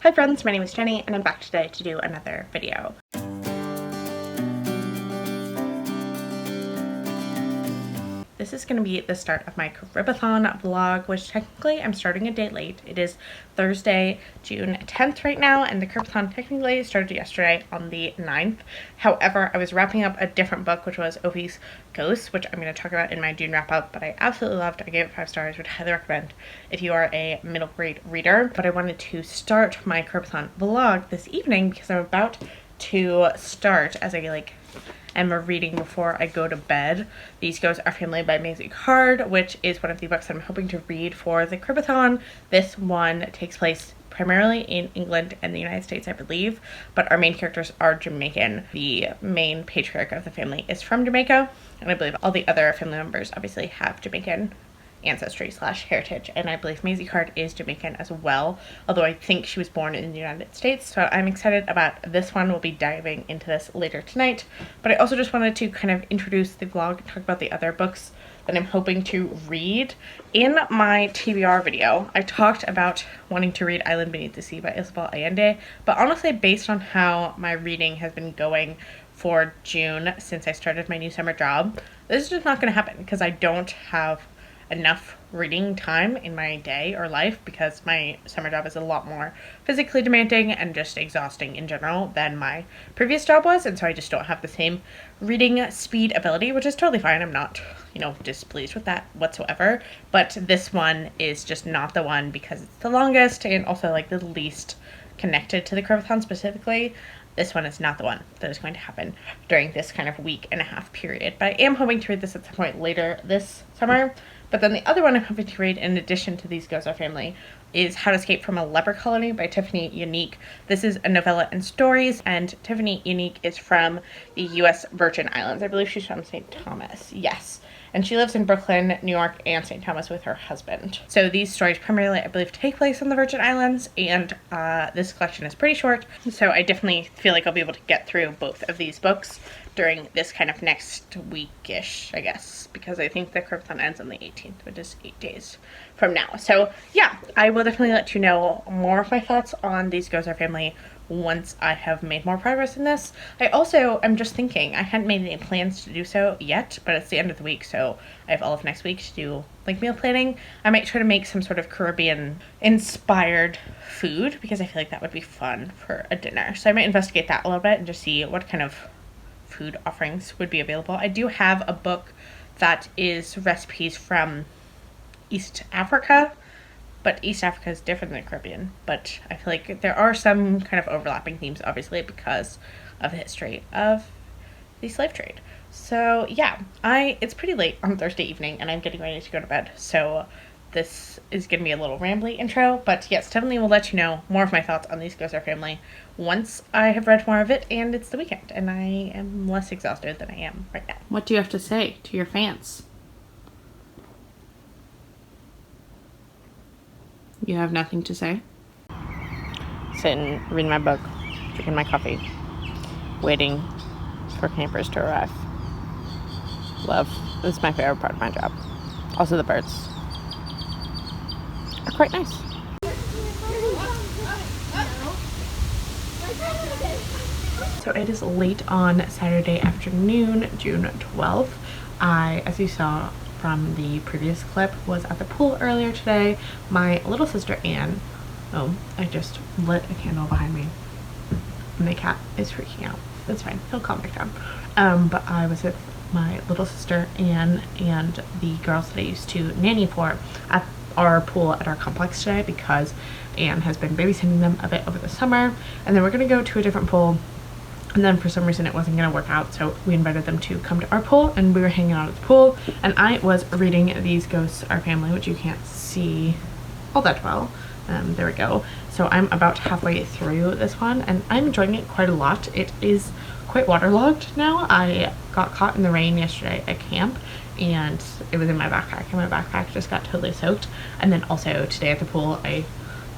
Hi friends, my name is Jenny and I'm back today to do another video. This is going to be the start of my Caribathon vlog, which technically I'm starting a day late. It is Thursday, June 10th right now, and the Caribathon technically started yesterday on the 9th. However, I was wrapping up a different book, which was Opie's Ghosts, which I'm going to talk about in my June wrap up, but I absolutely loved. I gave it 5 stars, would highly recommend if you are a middle grade reader. But I wanted to start my Caribathon vlog this evening because I'm about to start, as I am reading before I go to bed, These Ghosts Are Family by Maisie Card, which is one of the books that I'm hoping to read for the Caribathon. This one takes place primarily in England and the United States, I believe, but our main characters are Jamaican. The main patriarch of the family is from Jamaica, and I believe all the other family members obviously have Jamaican ancestry / heritage, and I believe Maisie Card is Jamaican as well, although I think she was born in the United States. So I'm excited about this one. We'll be diving into this later tonight, but I also just wanted to kind of introduce the vlog and talk about the other books that I'm hoping to read. In my TBR video, I talked about wanting to read Island Beneath the Sea by Isabel Allende, but honestly, based on how my reading has been going for June since I started my new summer job, this is just not going to happen because I don't have enough reading time in my day or life, because my summer job is a lot more physically demanding and just exhausting in general than my previous job was, and so I just don't have the same reading speed ability, which is totally fine. I'm not, displeased with that whatsoever, but this one is just not the one because it's the longest and also the least connected to the Caribathon specifically. This one is not the one that is going to happen during this kind of week and a half period, but I am hoping to read this at some point later this summer. But then the other one I'm hoping to read, in addition to These Ghosts Are Family, is How to Escape from a Leper Colony by Tiffany Unique. This is a novella and stories, and Tiffany Unique is from the U.S. Virgin Islands. I believe she's from St. Thomas. Yes. And she lives in Brooklyn, New York, and St. Thomas with her husband. So these stories primarily, I believe, take place on the Virgin Islands, and this collection is pretty short, so I definitely feel like I'll be able to get through both of these books during this kind of next week-ish, I guess, because I think the Caribathon ends on the 18th, which is 8 days from now. So yeah, I will definitely let you know more of my thoughts on These Ghosts Are Family once I have made more progress in this. I also am just thinking, I hadn't made any plans to do so yet, but it's the end of the week, so I have all of next week to do meal planning. I might try to make some sort of Caribbean inspired food, because I feel like that would be fun for a dinner. So I might investigate that a little bit and just see what kind of food offerings would be available. I do have a book that is recipes from East Africa, but East Africa is different than the Caribbean, but I feel like there are some kind of overlapping themes, obviously, because of the history of the slave trade. So yeah, it's pretty late on Thursday evening and I'm getting ready to go to bed, so this is going to be a little rambly intro, but yes, definitely will let you know more of my thoughts on These Ghosts Are Family once I have read more of it and it's the weekend and I am less exhausted than I am right now. What do you have to say to your fans? You have nothing to say? Sitting, reading my book, drinking my coffee, waiting for campers to arrive. Love. This is my favorite part of my job. Also, the birds are quite nice. So it is late on Saturday afternoon, June 12th. I, as you saw from the previous clip, was at the pool earlier today. My little sister Anne, I just lit a candle behind me and the cat is freaking out. That's fine, he'll calm back down. But I was with my little sister Anne and the girls that I used to nanny for at our pool at our complex today, because Anne has been babysitting them a bit over the summer, and then we're gonna go to a different pool. And then for some reason it wasn't going to work out, so we invited them to come to our pool, and we were hanging out at the pool, and I was reading These Ghosts Are Family, which you can't see all that well. There we go. So I'm about halfway through this one, and I'm enjoying it quite a lot. It is quite waterlogged now. I got caught in the rain yesterday at camp, and it was in my backpack, and my backpack just got totally soaked. And then also today at the pool, I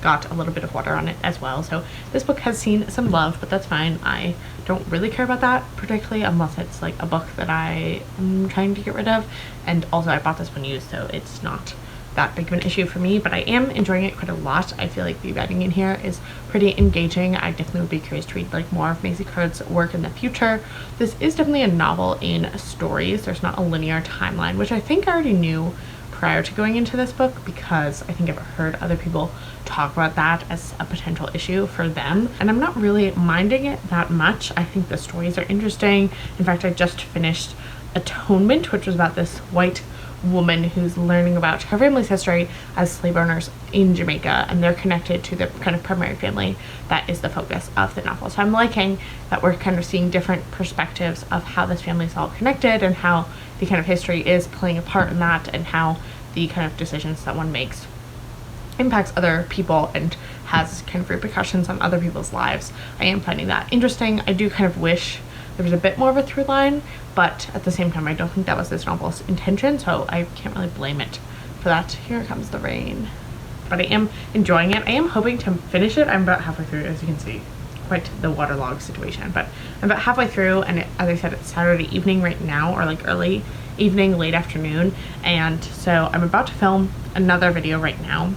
got a little bit of water on it as well. So this book has seen some love, but that's fine. I don't really care about that particularly unless it's a book that I am trying to get rid of. And also I bought this one used, so it's not that big of an issue for me, but I am enjoying it quite a lot. I feel like the writing in here is pretty engaging. I definitely would be curious to read like more of Maisie Card's work in the future. This is definitely a novel in stories. There's not a linear timeline, which I think I already knew prior to going into this book, because I think I've heard other people talk about that as a potential issue for them, and I'm not really minding it that much. I think the stories are interesting. In fact, I just finished Atonement, which was about this white woman who's learning about her family's history as slave owners in Jamaica, and they're connected to the kind of primary family that is the focus of the novel. So I'm liking that we're kind of seeing different perspectives of how this family is all connected and how the kind of history is playing a part in that, and how the kind of decisions that one makes impacts other people and has kind of repercussions on other people's lives. I am finding that interesting. I do kind of wish there was a bit more of a through line, but at the same time I don't think that was this novel's intention, so I can't really blame it for that. Here comes the rain. But I am enjoying it. I am hoping to finish it. I'm about halfway through, as you can see. Quite the waterlogged situation, but I'm about halfway through, and as I said, it's Saturday evening right now, or like early evening, late afternoon, and so I'm about to film another video right now,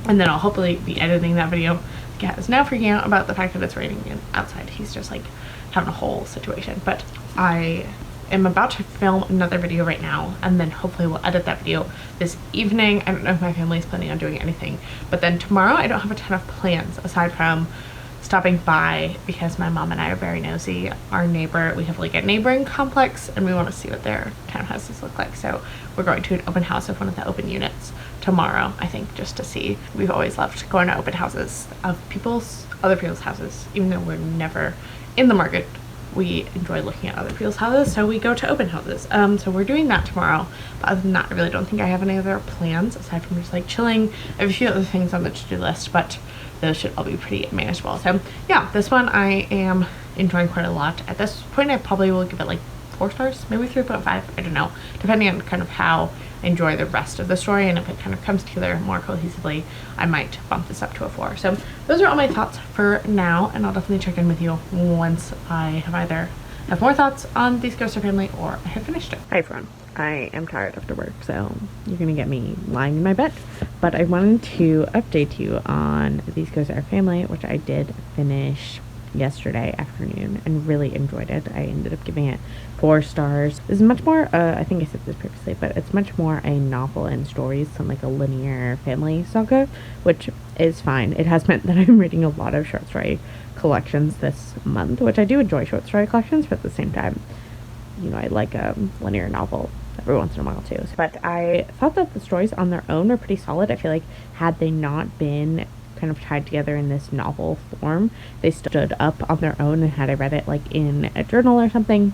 and then I'll hopefully be editing that video. The cat is now freaking out about the fact that it's raining outside. He's just like having a whole situation, but I am about to film another video right now, and then hopefully we'll edit that video this evening. I don't know if my family is planning on doing anything, but then tomorrow I don't have a ton of plans aside from stopping by, because my mom and I are very nosy. Our neighbor, we have like a neighboring complex, and we want to see what their townhouses look like, so we're going to an open house of one of the open units tomorrow, I think, just to see. We've always loved going to open houses of other people's houses, even though we're never in the market. We enjoy looking at other people's houses, so we go to open houses. So we're doing that tomorrow, but other than that, I really don't think I have any other plans aside from just like chilling. I have a few other things on the to-do list, but those should all be pretty manageable. So yeah, this one I am enjoying quite a lot. At this point, I probably will give it like 4 stars, maybe 3.5, I don't know, depending on kind of how I enjoy the rest of the story, and if it kind of comes together more cohesively, I might bump this up to a 4. So those are all my thoughts for now, and I'll definitely check in with you once I have either have more thoughts on These Ghosts Are Family or I have finished it. Hi everyone. I am tired after work, so you're gonna get me lying in my bed, but I wanted to update you on These Ghosts Are Family, which I did finish yesterday afternoon and really enjoyed it. I ended up giving it 4 stars. This is much more, I think I said this previously, but it's much more a novel and stories than like a linear family saga, which is fine. It has meant that I'm reading a lot of short story collections this month, which I do enjoy short story collections, but at the same time, you know, I like a linear novel every once in a while too. But I thought that the stories on their own are pretty solid. I feel like had they not been kind of tied together in this novel form, they stood up on their own, and had I read it like in a journal or something,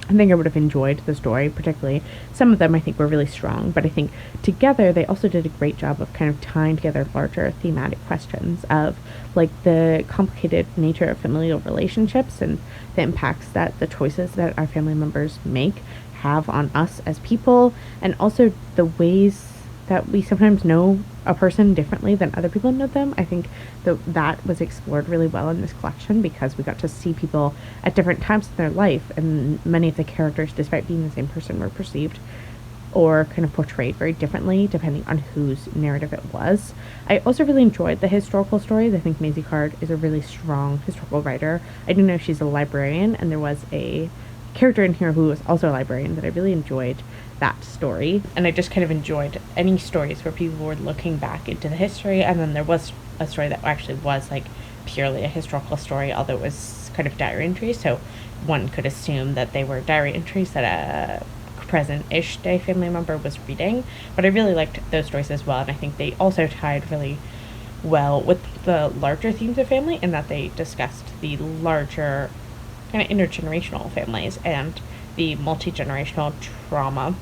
I think I would have enjoyed the story. Particularly some of them I think were really strong, but I think together they also did a great job of kind of tying together larger thematic questions of like the complicated nature of familial relationships and the impacts that the choices that our family members make have on us as people, and also the ways that we sometimes know a person differently than other people know them. I think that was explored really well in this collection, because we got to see people at different times in their life, and many of the characters, despite being the same person, were perceived or kind of portrayed very differently depending on whose narrative it was. I also really enjoyed the historical stories. I think Maisie Card is a really strong historical writer. I do know she's a librarian, and there was a character in here who was also a librarian that I really enjoyed that story, and I just kind of enjoyed any stories where people were looking back into the history, and then there was a story that actually was like purely a historical story, although it was kind of diary entries, so one could assume that they were diary entries that a present-ish day family member was reading. But I really liked those stories as well, and I think they also tied really well with the larger themes of family, in that they discussed the larger kind of intergenerational families and the multi-generational trauma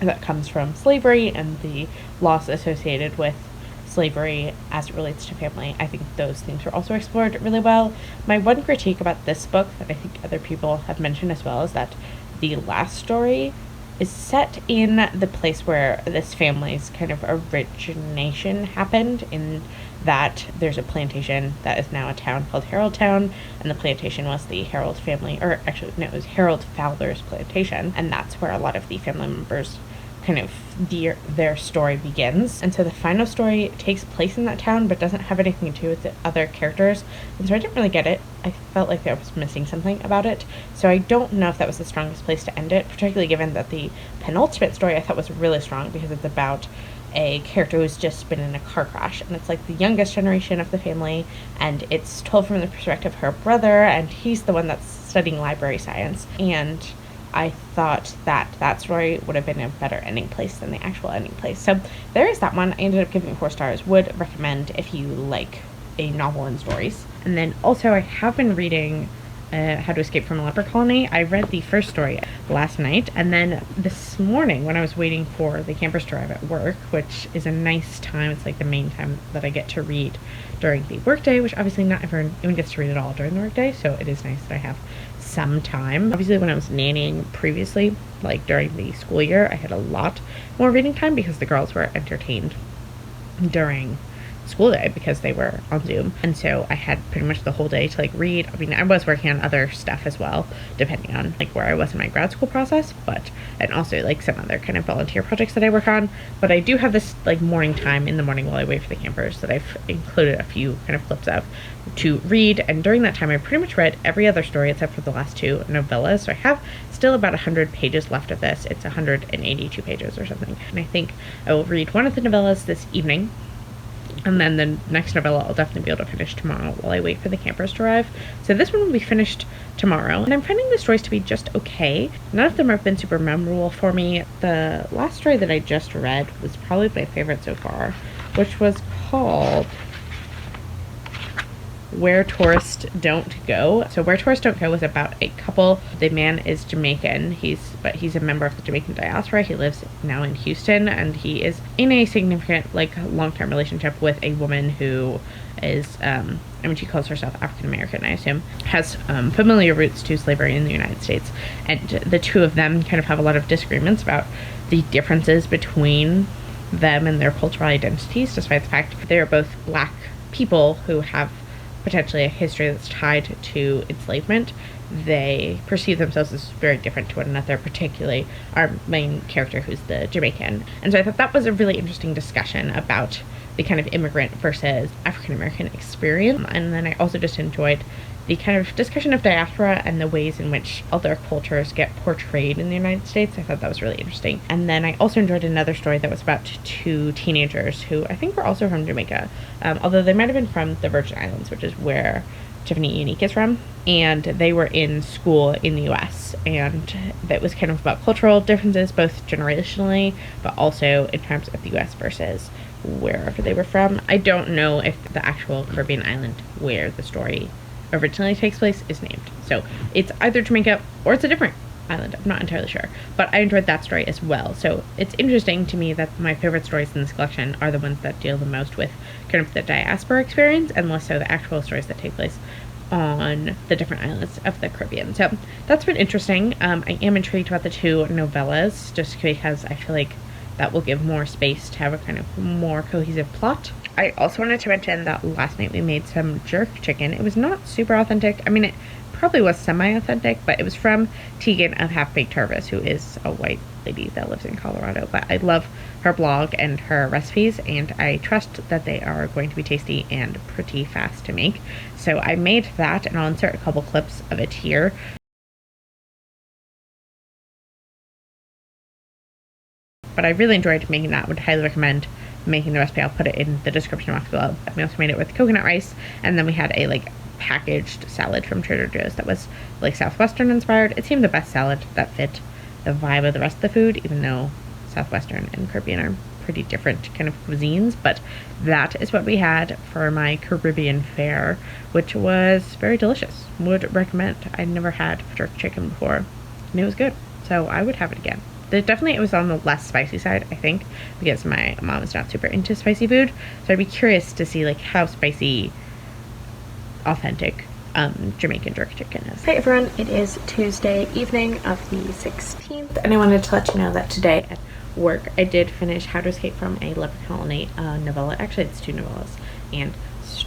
that comes from slavery and the loss associated with slavery as it relates to family. I think those themes were also explored really well. My one critique about this book that I think other people have mentioned as well is that the last story is set in the place where this family's kind of origination happened, in that there's a plantation that is now a town called Haroldtown, and the plantation was the Harold family, or actually no, it was Harold Fowler's plantation, and that's where a lot of the family members kind of their story begins. And so the final story takes place in that town but doesn't have anything to do with the other characters, and so I didn't really get it. I felt like I was missing something about it, so I don't know if that was the strongest place to end it, particularly given that the penultimate story I thought was really strong because it's about a character who's just been in a car crash, and it's like the youngest generation of the family, and it's told from the perspective of her brother, and he's the one that's studying library science. And I thought that that story would have been a better ending place than the actual ending place. So there is that one. I ended up giving it 4 stars. Would recommend if you like a novel and stories. And then also I have been reading How to Escape from a Leper Colony. I read the first story last night, and then this morning when I was waiting for the campers to arrive at work, which is a nice time, it's like the main time that I get to read during the workday, which obviously not everyone even gets to read it all during the workday, so it is nice that I have some time. Obviously when I was nannying previously, like during the school year, I had a lot more reading time because the girls were entertained during school day because they were on Zoom, and so I had pretty much the whole day to like read. I mean, I was working on other stuff as well, depending on like where I was in my grad school process, but and also like some other kind of volunteer projects that I work on. But I do have this like morning time in the morning while I wait for the campers that I've included a few kind of clips of to read, and during that time I pretty much read every other story except for the last 2 novellas. So I have still about 100 pages left of this. It's 182 pages or something, and I think I will read one of the novellas this evening. And then the next novella I'll definitely be able to finish tomorrow while I wait for the campers to arrive. So this one will be finished tomorrow. And I'm finding the stories to be just okay. None of them have been super memorable for me. The last story that I just read was probably my favorite so far, which was called Where Tourists Don't Go. So Where Tourists Don't Go is about a couple. The man is Jamaican. He's a member of the Jamaican diaspora. He lives now in Houston, and he is in a significant, like, long-term relationship with a woman who is, I mean, she calls herself African American, I assume, has familiar roots to slavery in the United States. And the two of them kind of have a lot of disagreements about the differences between them and their cultural identities, despite the fact that they are both black people who have potentially a history that's tied to enslavement. They perceive themselves as very different to one another, particularly our main character, who's the Jamaican. And so I thought that was a really interesting discussion about the kind of immigrant versus African-American experience. And then I also just enjoyed the kind of discussion of diaspora and the ways in which other cultures get portrayed in the United States. I thought that was really interesting. And then I also enjoyed another story that was about 2 teenagers who I think were also from Jamaica, although they might have been from the Virgin Islands, which is where Tiffany Unique is from. And they were in school in the US, and that was kind of about cultural differences, both generationally, but also in terms of the US versus wherever they were from. I don't know if the actual Caribbean island where the story originally takes place is named. So it's either Jamaica or it's a different island. I'm not entirely sure. But I enjoyed that story as well. So it's interesting to me that my favorite stories in this collection are the ones that deal the most with kind of the diaspora experience and less so the actual stories that take place on the different islands of the Caribbean. So that's been interesting. I am intrigued about the 2 novellas just because I feel like that will give more space to have a kind of more cohesive plot. I also wanted to mention that last night we made some jerk chicken. It was not super authentic. I mean, it probably was semi-authentic, but it was from Tegan of Half Baked Harvest, who is a white lady that lives in Colorado. But I love her blog and her recipes, and I trust that they are going to be tasty and pretty fast to make. So I made that, and I'll insert a couple clips of it here. But I really enjoyed making that. Would highly recommend making the recipe. I'll put it in the description box below. We also made it with coconut rice, and then we had a like packaged salad from Trader Joe's that was like Southwestern inspired. It seemed the best salad that fit the vibe of the rest of the food, even though Southwestern and Caribbean are pretty different kind of cuisines. But that is what we had for my Caribbean fare, which was very delicious. Would recommend. I'd never had jerk chicken before, and it was good, so I would have it again. It was on the less spicy side, I think, because my mom is not super into spicy food. So I'd be curious to see like how spicy authentic Jamaican jerk chicken is. Hey everyone, it is Tuesday evening of the 16th, and I wanted to let you know that today at work I did finish How to Escape from a Leper Colony novella. Actually, it's 2 novellas, and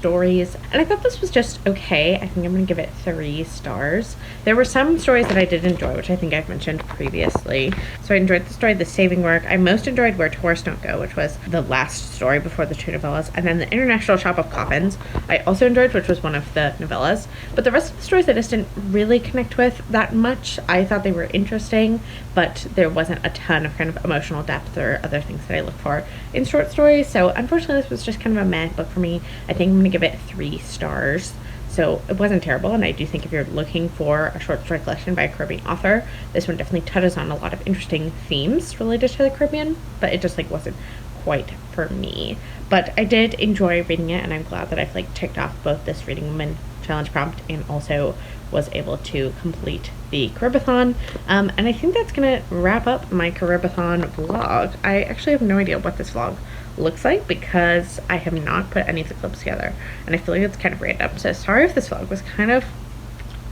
stories, and I thought this was just okay. I think I'm gonna give it 3 stars. There were some stories that I did enjoy, which I think I've mentioned previously. So I enjoyed the story The Saving Work. I most enjoyed Where Tourists Don't Go, which was the last story before the 2 novellas, and then The International Shop of Coffins I also enjoyed, which was one of the novellas. But the rest of the stories I just didn't really connect with that much. I thought they were interesting, but there wasn't a ton of kind of emotional depth or other things that I look for in short stories. So unfortunately, this was just kind of a meh book for me. I think I'm gonna give it 3 stars. So it wasn't terrible, and I do think if you're looking for a short story collection by a Caribbean author, this one definitely touches on a lot of interesting themes related to the Caribbean, but it just like wasn't quite for me. But I did enjoy reading it, and I'm glad that I've like ticked off both this Reading Women challenge prompt and also was able to complete the Caribathon. And I think that's gonna wrap up my Caribathon vlog. I actually have no idea what this vlog looks like because I have not put any of the clips together, and I feel like it's kind of random. So sorry if this vlog was kind of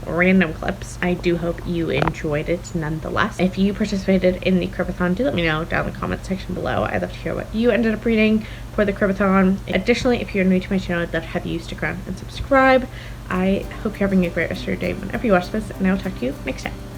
random clips. I do hope you enjoyed it nonetheless. If you participated in the Caribathon, do let me know down in the comment section below. I'd love to hear what you ended up reading for the Caribathon. Additionally, if you're new to my channel, I'd love to have you stick around and subscribe. I hope you're having a great rest of your day whenever you watch this, and I will talk to you next time.